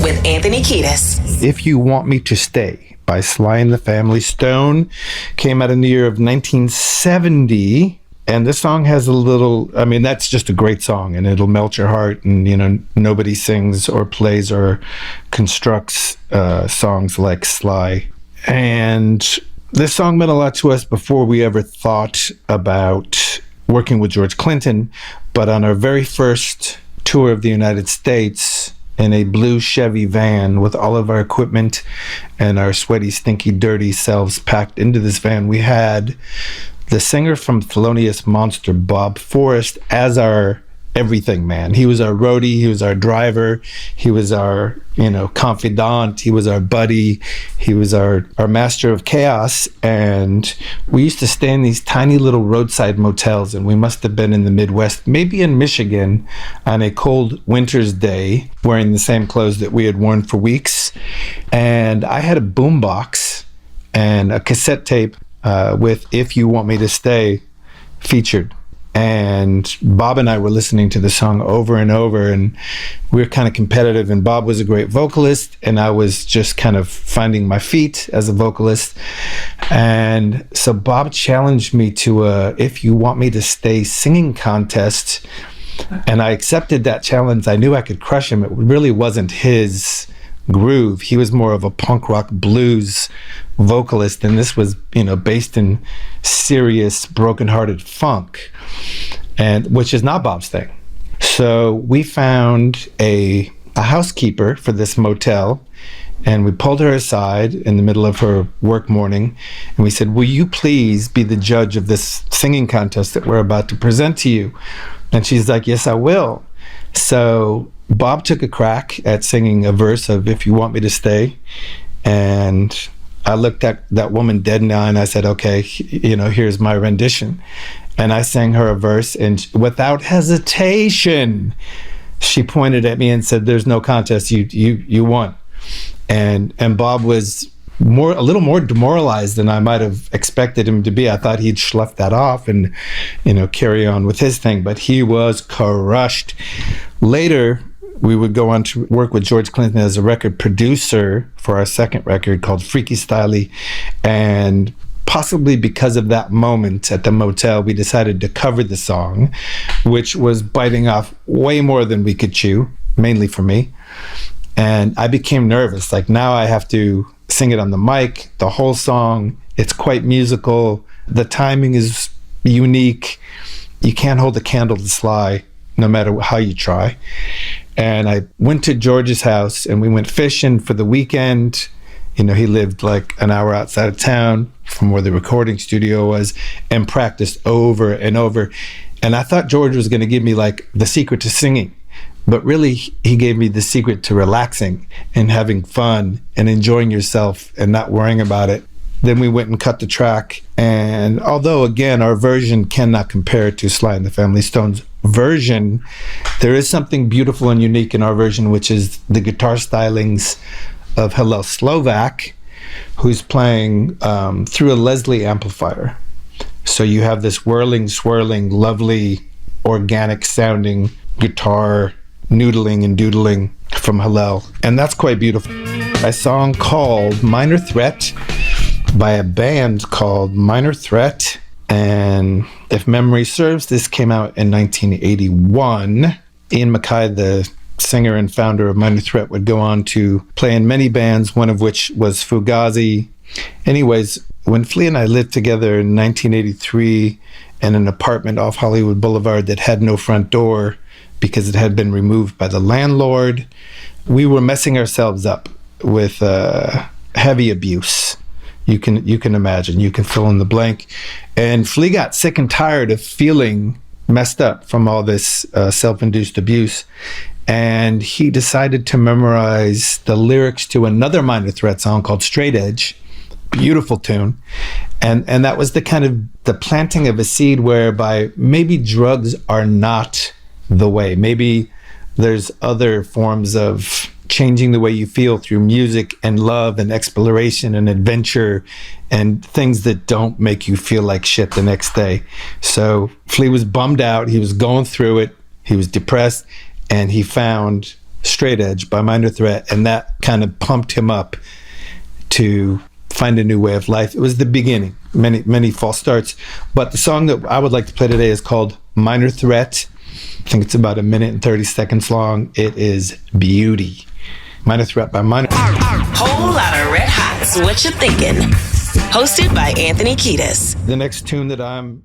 with Anthony Kiedis. If You Want Me to Stay by Sly and the Family Stone came out in the year of 1970. And this song has a little, I mean, that's just a great song and it'll melt your heart. And, you know, nobody sings or plays or constructs songs like Sly. And this song meant a lot to us before we ever thought about working with George Clinton. But on our very first tour of the United States, in a blue Chevy van with all of our equipment and our sweaty, stinky, dirty selves packed into this van, we had the singer from Thelonious Monster, Bob Forrest, as our everything man. He was our roadie, he was our driver, he was our, confidant, he was our buddy, he was our master of chaos. And we used to stay in these tiny little roadside motels, and we must have been in the Midwest, maybe in Michigan, on a cold winter's day, wearing the same clothes that we had worn for weeks. And I had a boombox and a cassette tape with If You Want Me to Stay featured. And Bob and I were listening to the song over and over, and we were kind of competitive, and Bob was a great vocalist, and I was just kind of finding my feet as a vocalist. And so Bob challenged me to a If You Want Me to Stay singing contest, and I accepted that challenge. I knew I could crush him. It really wasn't his groove. He was more of a punk rock blues vocalist, and this was, based in serious brokenhearted funk, and which is not Bob's thing. So we found a housekeeper for this motel, and we pulled her aside in the middle of her work morning, and we said, "Will you please be the judge of this singing contest that we're about to present to you?" And she's like, "Yes, I will." So Bob took a crack at singing a verse of If You Want Me to Stay, and I looked at that woman dead in the eye and I said, "Okay, here's my rendition." And I sang her a verse, and without hesitation, she pointed at me and said, "There's no contest, you won." And Bob was a little more demoralized than I might have expected him to be. I thought he'd slough that off and, carry on with his thing, but he was crushed. Later, we would go on to work with George Clinton as a record producer for our second record called Freaky Styley. And possibly because of that moment at the motel, we decided to cover the song, which was biting off way more than we could chew, mainly for me. And I became nervous. Like, now I have to sing it on the mic, the whole song. It's quite musical. The timing is unique. You can't hold a candle to Sly, no matter how you try. And I went to George's house and we went fishing for the weekend. He lived like an hour outside of town from where the recording studio was, and practiced over and over. And I thought George was going to give me like the secret to singing, but really he gave me the secret to relaxing and having fun and enjoying yourself and not worrying about it. Then we went and cut the track. And although, again, our version cannot compare to Sly and the Family Stone's version, there is something beautiful and unique in our version, which is the guitar stylings of Hillel Slovak, who's playing through a Leslie amplifier. So you have this whirling, swirling, lovely, organic sounding guitar noodling and doodling from Hillel. And that's quite beautiful. A song called Minor Threat by a band called Minor Threat. And if memory serves, this came out in 1981. Ian MacKaye, the singer and founder of Minor Threat, would go on to play in many bands, one of which was Fugazi. Anyways, when Flea and I lived together in 1983 in an apartment off Hollywood Boulevard that had no front door because it had been removed by the landlord, we were messing ourselves up with heavy abuse. You can imagine, you can fill in the blank. And Flea got sick and tired of feeling messed up from all this self-induced abuse. And he decided to memorize the lyrics to another Minor Threat song called Straight Edge. Beautiful tune. And that was the kind of the planting of a seed whereby maybe drugs are not the way. Maybe there's other forms of changing the way you feel through music and love and exploration and adventure and things that don't make you feel like shit the next day. So Flea was bummed out. He was going through it. He was depressed. And he found Straight Edge by Minor Threat, and that kind of pumped him up to find a new way of life. It was the beginning, many false starts. But the song that I would like to play today is called Minor Threat. I think it's about 1 minute and 30 seconds long. It is beauty. Minor Threat by Minor. Whole lot of red hots. What you thinking? Hosted by Anthony Kiedis. The next tune that I'm